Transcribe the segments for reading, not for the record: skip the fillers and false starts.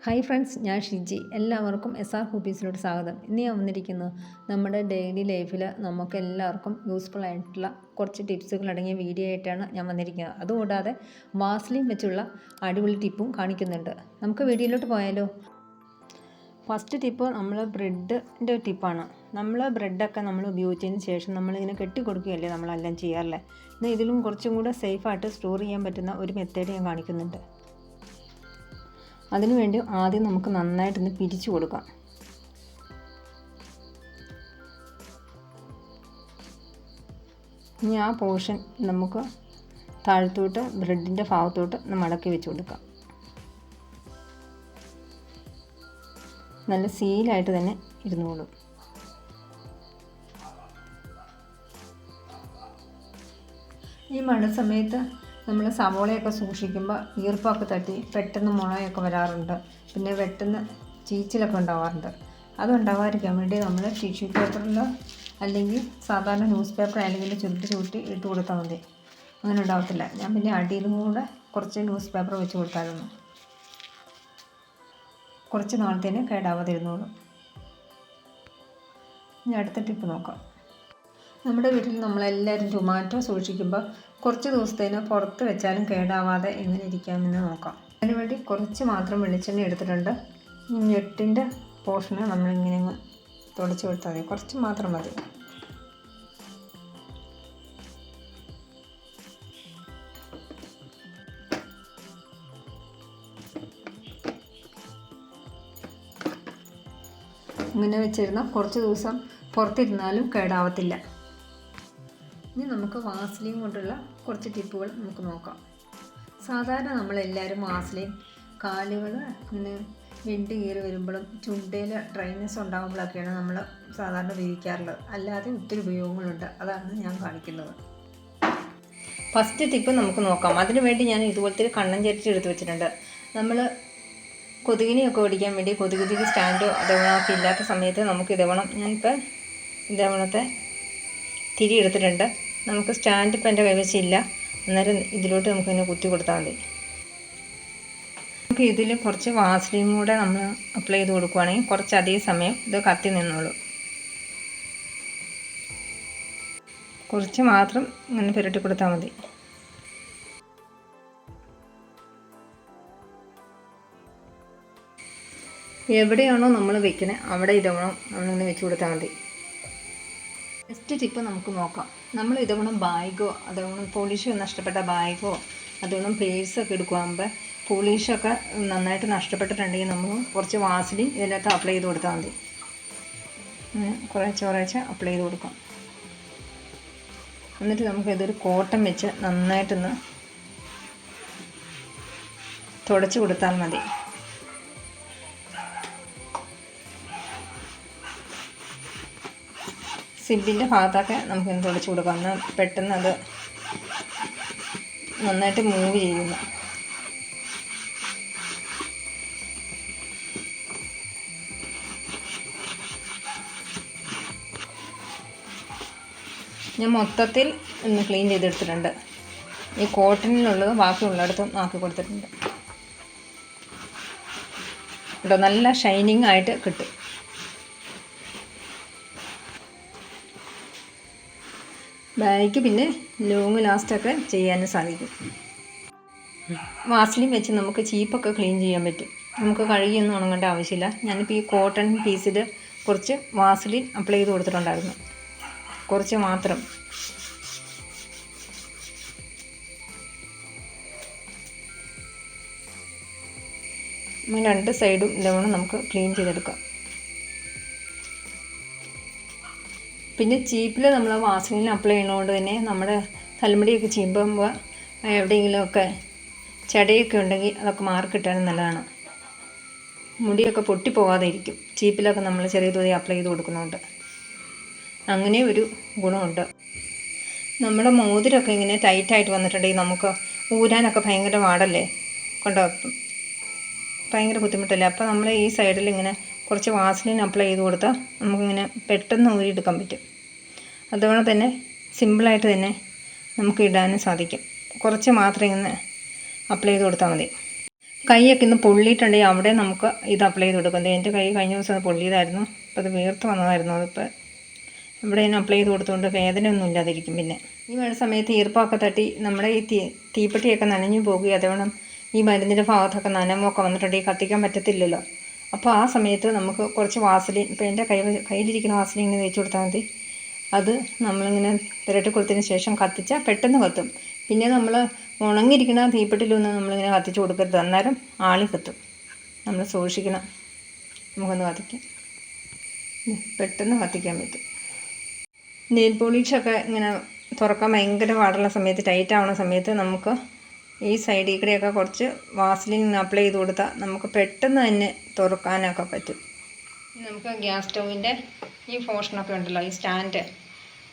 Hi friends, ഞാൻ ഷിജി. എല്ലാവർക്കും SR ഹോബീസിലോട്ട് സ്വാഗതം. ഇന്ന് ഞാൻ വന്നിരിക്കുന്നത് നമ്മുടെ ഡെയിലി ലൈഫിൽ നമുക്ക് എല്ലാവർക്കും യൂസ്ഫുൾ ആയിട്ടുള്ള കുറച്ച് ടിപ്സുകൾ അടങ്ങിയ വീഡിയോ ആയിട്ടാണ് ഞാൻ വന്നിരിക്കുന്നത്. അതുകൂടാതെ വാസ്ലിൻ വെച്ചുള്ള അടിപൊളി ടിപ്പും കാണിക്കുന്നുണ്ട്. നമുക്ക് വീഡിയോയിലോട്ട് പോയാലോ? ഫസ്റ്റ് ടിപ്പ് നമ്മൾ ബ്രെഡിൻ്റെ ടിപ്പാണ്. നമ്മൾ ബ്രെഡൊക്കെ നമ്മൾ ഉപയോഗിച്ചതിന് ശേഷം നമ്മളിങ്ങനെ കെട്ടി കൊടുക്കുകയല്ലേ നമ്മളെല്ലാം ചെയ്യാറില്ലേ. എന്നാൽ ഇതിലും കുറച്ചും കൂടെ സേഫായിട്ട് സ്റ്റോർ ചെയ്യാൻ പറ്റുന്ന ഒരു മെത്തേഡ് ഞാൻ കാണിക്കുന്നുണ്ട്. അതിനുവേണ്ടി ആദ്യം നമുക്ക് നന്നായിട്ടൊന്ന് പിരിച്ചു കൊടുക്കാം. ഇനി ആ പോർഷൻ നമുക്ക് താഴത്തോട്ട് ബ്രെഡിൻ്റെ ഭാഗത്തോട്ട് മടക്കി വെച്ച് കൊടുക്കാം. നല്ല സീലായിട്ട് തന്നെ ഇരുന്നോളും. ഈ മഴ സമയത്ത് നമ്മൾ സവോളയൊക്കെ സൂക്ഷിക്കുമ്പോൾ ഈർപ്പമൊക്കെ തട്ടി പെട്ടെന്ന് മുളയൊക്കെ വരാറുണ്ട്. പിന്നെ പെട്ടെന്ന് ചീച്ചിലൊക്കെ ഉണ്ടാവാറുണ്ട്. അതുണ്ടാവാതിരിക്കാൻ വേണ്ടി നമ്മൾ ടിഷ്യൂ പേപ്പറിൽ അല്ലെങ്കിൽ സാധാരണ ന്യൂസ് പേപ്പർ അല്ലെങ്കിൽ ചുരുട്ടി ഇട്ട് കൊടുത്താൽ മതി. അങ്ങനെ ഉണ്ടാവത്തില്ല. ഞാൻ പിന്നെ അടിയിലും കൂടെ കുറച്ച് ന്യൂസ് പേപ്പർ വെച്ച് കൊടുത്തായിരുന്നു. കുറച്ച് നാളത്തേന് കേടാവാതിരുന്നോളും. ഇനി അടുത്ത ടിപ്പ് നോക്കാം. നമ്മുടെ വീട്ടിൽ നമ്മളെല്ലാവരും ടൊമാറ്റോ സൂക്ഷിക്കുമ്പോൾ കുറച്ച് ദിവസത്തേന് പുറത്ത് വെച്ചാലും കേടാവാതെ എങ്ങനെ ഇരിക്കാമെന്ന് നോക്കാം. അതിനുവേണ്ടി കുറച്ച് മാത്രം വെളിച്ചെണ്ണ എടുത്തിട്ടുണ്ട്. ഈ ഞെട്ടിൻ്റെ പോർഷന് നമ്മളിങ്ങനെ തുടച്ച് കൊടുത്താൽ മതി. കുറച്ച് മാത്രം മതി. ഇങ്ങനെ വെച്ചിരുന്നാൽ കുറച്ച് ദിവസം പുറത്തിരുന്നാലും കേടാവത്തില്ല. ഇനി നമുക്ക് വാസ്ലിൻ കൊണ്ടുള്ള കുറച്ച് ടിപ്പുകൾ നമുക്ക് നോക്കാം. സാധാരണ നമ്മളെല്ലാവരും വാസ്ലിൻ കാലുകൾ ഇങ്ങനെ വെണ്ട് കീറി വരുമ്പോഴും ചുണ്ടയിൽ ഡ്രൈനെസ് ഉണ്ടാകുമ്പോഴൊക്കെയാണ് നമ്മൾ സാധാരണ ഉപയോഗിക്കാറുള്ളത്. അല്ലാതെ ഒത്തിരി ഉപയോഗങ്ങളുണ്ട്. അതാണ് ഞാൻ കാണിക്കുന്നത്. ഫസ്റ്റ് ടിപ്പ് നമുക്ക് നോക്കാം. അതിനു വേണ്ടി ഞാൻ ഇതുപോലത്തെ ഒരു കണ്ണൻ ചരിച്ച് എടുത്ത് വെച്ചിട്ടുണ്ട്. നമ്മൾ കൊതുകിനെയൊക്കെ ഓടിക്കാൻ വേണ്ടി കൊതുകുതിരി സ്റ്റാൻഡോ അതേപോലൊക്കെ ഇല്ലാത്ത സമയത്ത് നമുക്ക് ഇതേവണം, ഞാനിപ്പോൾ ഇതേവണത്തെ തിരി എടുത്തിട്ടുണ്ട്. നമുക്ക് സ്റ്റാൻഡ് ഇപ്പം എൻ്റെ കൈവശമില്ല. അന്നേരം ഇതിലോട്ട് നമുക്കിങ്ങനെ കുത്തി കൊടുത്താൽ മതി. നമുക്ക് ഇതിൽ കുറച്ച് വാസ്ലിൻ കൂടെ നമ്മൾ അപ്ലൈ ചെയ്ത് കൊടുക്കുകയാണെങ്കിൽ കുറച്ചധികം സമയം ഇത് കത്തി നിന്നോളൂ. കുറച്ച് മാത്രം ഇങ്ങനെ പുരട്ടി കൊടുത്താൽ മതി. എവിടെയാണോ നമ്മൾ വെക്കുന്നത് അവിടെ ഇതവണം നമ്മളിങ്ങനെ വെച്ച് കൊടുത്താൽ മതി. നെക്സ്റ്റ് ടിപ്പ് നമുക്ക് നോക്കാം. നമ്മൾ ഇതവണം ബാഗോ അതേപോലെ പോളിഷ് നഷ്ടപ്പെട്ട ബാഗോ അതേപോലെ പേഴ്സൊക്കെ എടുക്കുമ്പോൾ പോളിഷൊക്കെ നന്നായിട്ട് നഷ്ടപ്പെട്ടിട്ടുണ്ടെങ്കിൽ നമ്മൾ കുറച്ച് വാസ്ലിൻ ഇതിനകത്ത് അപ്ലൈ ചെയ്ത് കൊടുത്താൽ മതി. കുറേശ്ശെ അപ്ലൈ ചെയ്ത് കൊടുക്കാം. എന്നിട്ട് നമുക്ക് ഇതൊരു കോട്ടൺ വെച്ച് നന്നായിട്ടൊന്ന് തുടച്ച് കൊടുത്താൽ മതി. സിബിൻ്റെ ഭാഗത്തൊക്കെ നമുക്കിന്ന് തുടച്ച് കൊടുക്കാം. എന്നാൽ പെട്ടെന്ന് അത് നന്നായിട്ട് മൂവ് ചെയ്യുന്നു. ഞാൻ മൊത്തത്തിൽ ഒന്ന് ക്ലീൻ ചെയ്തെടുത്തിട്ടുണ്ട്. ഈ കോട്ടണിനുള്ളത് ബാക്കിയുള്ളിടത്തും ആക്കി കൊടുത്തിട്ടുണ്ട് കേട്ടോ. നല്ല ഷൈനിങ് ആയിട്ട് കിട്ടും. ബാഗ് പിന്നെ ലോങ് ലാസ്റ്റൊക്കെ ചെയ്യാനും സാധിക്കും. വാസ്ലിൻ വെച്ച് നമുക്ക് ചീപ്പൊക്കെ ക്ലീൻ ചെയ്യാൻ പറ്റും. നമുക്ക് കഴുകിയൊന്നും ഉണങ്ങേണ്ട ആവശ്യമില്ല. ഞാനിപ്പോൾ ഈ കോട്ടൺ പീസിൽ കുറച്ച് വാസ്ലിൻ അപ്ലൈ ചെയ്ത് കൊടുത്തിട്ടുണ്ടായിരുന്നു. കുറച്ച് മാത്രം. രണ്ട് സൈഡും ഇതേപോലെ നമുക്ക് ക്ലീൻ ചെയ്തെടുക്കാം. പിന്നെ ചീപ്പിൽ നമ്മൾ വാസ്ലിൻ അപ്ലൈ ചെയ്യുന്നതുകൊണ്ട് തന്നെ നമ്മുടെ തലമുടിയൊക്കെ ചീമ്പുമ്പോൾ എവിടെയെങ്കിലുമൊക്കെ ചടയൊക്കെ ഉണ്ടെങ്കിൽ അതൊക്കെ മാർക്കിട്ടാനും നല്ലതാണ്. മുടിയൊക്കെ പൊട്ടിപ്പോകാതെ ഇരിക്കും ചീപ്പിലൊക്കെ നമ്മൾ ചെറിയ തോതിൽ അപ്ലൈ ചെയ്ത് കൊടുക്കുന്നുണ്ട്. അങ്ങനെ ഒരു ഗുണമുണ്ട്. നമ്മുടെ മോതിരമൊക്കെ ഇങ്ങനെ ടൈറ്റായിട്ട് വന്നിട്ടുണ്ടെങ്കിൽ നമുക്ക് ഊരാനൊക്കെ ഭയങ്കര പാടല്ലേ, കൊണ്ടോ ഭയങ്കര ബുദ്ധിമുട്ടല്ലേ. അപ്പോൾ നമ്മൾ ഈ സൈഡിൽ ഇങ്ങനെ കുറച്ച് വാസ്ലിൻ അപ്ലൈ ചെയ്ത് കൊടുത്താൽ നമുക്കിങ്ങനെ പെട്ടെന്ന് ഊരിയെടുക്കാൻ പറ്റും. അതുപോലെ തന്നെ സിമ്പിളായിട്ട് തന്നെ നമുക്ക് ഇടാനും സാധിക്കും. കുറച്ച് മാത്രം ഇങ്ങനെ അപ്ലൈ ചെയ്ത് കൊടുത്താൽ മതി. കൈയൊക്കെ ഇന്ന് പൊള്ളിയിട്ടുണ്ടെങ്കിൽ അവിടെ നമുക്ക് ഇത് അപ്ലൈ ചെയ്ത് കൊടുക്കുന്നത്. എൻ്റെ കൈ കഴിഞ്ഞ ദിവസം അത് പൊള്ളിയതായിരുന്നു. അപ്പോൾ അത് വീർത്ത് വന്നതായിരുന്നു. അതിപ്പോൾ ഇവിടെ ഞാൻ അപ്ലൈ ചെയ്ത് കൊടുത്തുകൊണ്ട് വേദനയൊന്നും ഇല്ലാതിരിക്കും. പിന്നെ ഈ മഴ സമയത്ത് ഈർപ്പമൊക്കെ തട്ടി നമ്മുടെ ഈ തീപ്പെട്ടിയൊക്കെ നനഞ്ഞു പോകുകയും അതേവണ്ണം ഈ മരുന്നിൻ്റെ ഭാഗത്തൊക്കെ നനമൊക്കെ വന്നിട്ടുണ്ടെങ്കിൽ കത്തിക്കാൻ പറ്റത്തില്ലല്ലോ. അപ്പോൾ ആ സമയത്ത് നമുക്ക് കുറച്ച് വാസലിൻ, ഇപ്പോൾ എൻ്റെ കയ്യിലിരിക്കുന്ന വാസലിൻ ഇങ്ങനെ തേച്ച് കൊടുത്താൽ മതി. അത് നമ്മളിങ്ങനെ പുരട്ടി കൊടുത്തതിന് ശേഷം കത്തിച്ചാൽ പെട്ടെന്ന് കത്തും. പിന്നെ നമ്മൾ ഉണങ്ങിയിരിക്കുന്ന തീപ്പെട്ടിലൊന്നും നമ്മളിങ്ങനെ കത്തിച്ച് കൊടുക്കരുത്, അന്നേരം ആളി കത്തും. നമ്മൾ സൂക്ഷിക്കണം. നമുക്കൊന്ന് കത്തിക്കാം, പെട്ടെന്ന് കത്തിക്കാൻ പറ്റും. നെയിൽ പോളിഷൊക്കെ ഇങ്ങനെ തുറക്കാൻ ഭയങ്കര പാടുള്ള സമയത്ത്, ടൈറ്റ് ആവുന്ന സമയത്ത് നമുക്ക് ഈ സൈഡിൽ കൂടെയൊക്കെ കുറച്ച് വാസലിൻ അപ്ലൈ ചെയ്ത് കൊടുത്താൽ നമുക്ക് പെട്ടെന്ന് തന്നെ തുറക്കാനൊക്കെ പറ്റും. നമുക്ക് ഗ്യാസ് സ്റ്റൗവിൻ്റെ ഈ പോർഷനൊക്കെ ഉണ്ടല്ലോ, ഈ സ്റ്റാൻഡ്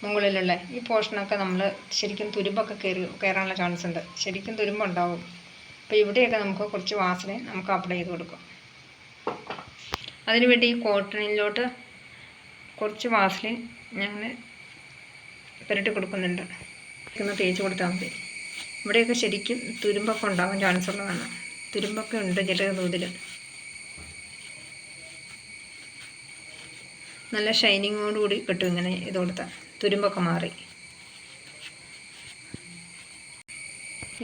മുകളിലുള്ള ഈ പോർഷനൊക്കെ നമ്മൾ ശരിക്കും തുരുമ്പൊക്കെ കയറാനുള്ള ചാൻസ് ഉണ്ട്. ശരിക്കും തുരുമ്പുണ്ടാവും. അപ്പോൾ ഇവിടെയൊക്കെ നമുക്ക് കുറച്ച് വാസലിൻ നമുക്ക് അപ്ലൈ ചെയ്ത് കൊടുക്കാം. അതിനുവേണ്ടി ഈ കോട്ടണിലോട്ട് കുറച്ച് വാസലിൻ ഞങ്ങൾ പുരട്ടി കൊടുക്കുന്നുണ്ട്. ഒന്ന് തേച്ച് കൊടുത്താൽ മതി. ഇവിടെയൊക്കെ ശരിക്കും തുരുമ്പൊക്കെ ഉണ്ടാകാൻ ചാൻസ് ഉള്ളതാണ്. തുരുമ്പൊക്കെ ഉണ്ട് ചെറിയ തോതിൽ. നല്ല ഷൈനിങ്ങോടുകൂടി കിട്ടും ഇങ്ങനെ ഇത് കൊടുത്താൽ. തുരുമ്പൊക്കെ മാറി.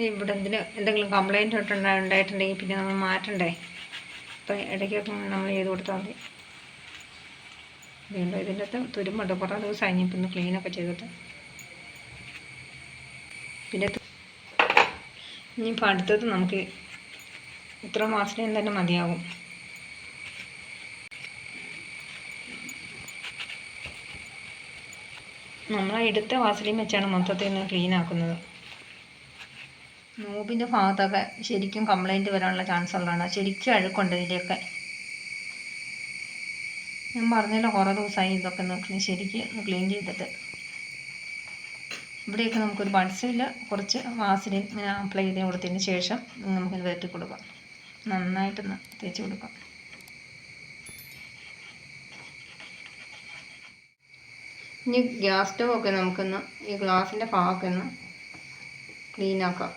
ഇവിടെ എന്തെങ്കിലും കംപ്ലൈൻറ്റ് ഉണ്ടായിട്ടുണ്ടെങ്കിൽ പിന്നെ നമ്മൾ മാറ്റണ്ടേ. അപ്പോൾ ഇടയ്ക്കൊക്കെ നമ്മൾ ചെയ്ത് കൊടുത്താൽ മതി. ഇതുണ്ട്, ഇതിൻ്റെ അകത്ത് തുരുമ്പുണ്ട്. കുറേ ദിവസം കഴിഞ്ഞപ്പോൾ ഒന്ന് ക്ലീനൊക്കെ ചെയ്തിട്ട്. പിന്നെ ഇനിയിപ്പോൾ അടുത്തത് നമുക്ക് ഇത്ര മാസത്തിന് തന്നെ മതിയാകും. നമ്മൾ എടുത്ത വാസലിൻ വെച്ചാണ് മൊത്തത്തിൽ നിന്ന് ക്ലീൻ ആക്കുന്നത്. നോബിൻ്റെ ഭാഗത്തൊക്കെ ശരിക്കും കംപ്ലൈൻറ്റ് വരാനുള്ള ചാൻസ് ഉള്ളതാണ്. ശരിക്കും അഴുക്കുണ്ട് ഇതിൻ്റെയൊക്കെ. ഞാൻ പറഞ്ഞല്ലോ കുറേ ദിവസമായി ഇതൊക്കെ ഒന്ന് ശരിക്കും ക്ലീൻ ചെയ്തിട്ട്. ഇവിടെയൊക്കെ നമുക്കൊരു ബഡ്സിൽ കുറച്ച് വാസലിൻ ഇങ്ങനെ അപ്ലൈ ചെയ്ത് കൊടുത്തതിന് ശേഷം നമുക്കിത് വരട്ടി കൊടുക്കാം. നന്നായിട്ടൊന്ന് തേച്ച് കൊടുക്കാം. ഇനി ഗ്യാസ് സ്റ്റവ് ഒക്കെ നമുക്കൊന്ന് ഈ ഗ്ലാസിൻ്റെ ഭാഗമൊക്കെ ഒന്ന് ക്ലീനാക്കാം.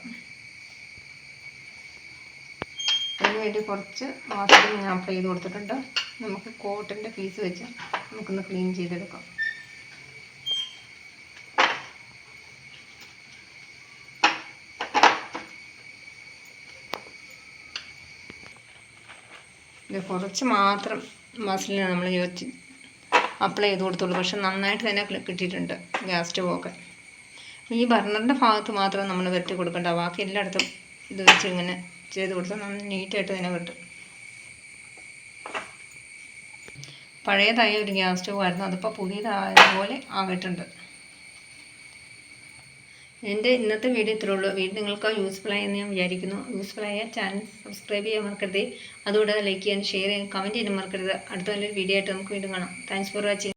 അതിനുവേണ്ടി കുറച്ച് വാസലിൻ ഞാൻ അപ്ലൈ ചെയ്ത് കൊടുത്തിട്ടുണ്ട്. നമുക്ക് കോട്ടൻ്റെ പീസ് വെച്ച് നമുക്കൊന്ന് ക്ലീൻ ചെയ്തെടുക്കാം. ഇത് കുറച്ച് മാത്രം വാസലിൻ നമ്മൾ അപ്ലൈ ചെയ്ത് കൊടുത്തുള്ളൂ. പക്ഷെ നന്നായിട്ട് തന്നെ കിട്ടിയിട്ടുണ്ട് ഗ്യാസ് സ്റ്റവൊക്കെ. ഈ ബർണറിൻ്റെ ഭാഗത്ത് മാത്രം നമ്മൾ വരട്ടി കൊടുക്കേണ്ട. ബാക്കി എല്ലായിടത്തും ഇത് വെച്ച് ഇങ്ങനെ ചെയ്ത് കൊടുത്താൽ നമ്മൾ നീറ്റായിട്ട് തന്നെ കിട്ടും. പഴയതായ ഒരു ഗ്യാസ് സ്റ്റവ് ആയിരുന്നു, അതിപ്പോൾ പുതിയതായതുപോലെ ആകിയിട്ടുണ്ട്. എൻ്റെ ഇന്നത്തെ വീഡിയോ ഇത്രേ ഉള്ളൂ. വീഡിയോ നിങ്ങൾക്ക് യൂസ്ഫുൾ ആയെന്ന് ഞാൻ വിചാരിക്കുന്നു. യൂസ്ഫുൾ ആയ ചാനൽ സബ്സ്ക്രൈബ് ചെയ്യാൻ മറക്കരുത്. അതുകൂടാതെ ലൈക്ക് ചെയ്യാൻ, ഷെയർ ചെയ്യാൻ, കമൻറ്റ് ചെയ്യാൻ മറക്കരുത്. അടുത്ത നല്ലൊരു വീഡിയോ ആയിട്ട് നമുക്ക് വീണ്ടും കാണാം. Thanks for watching.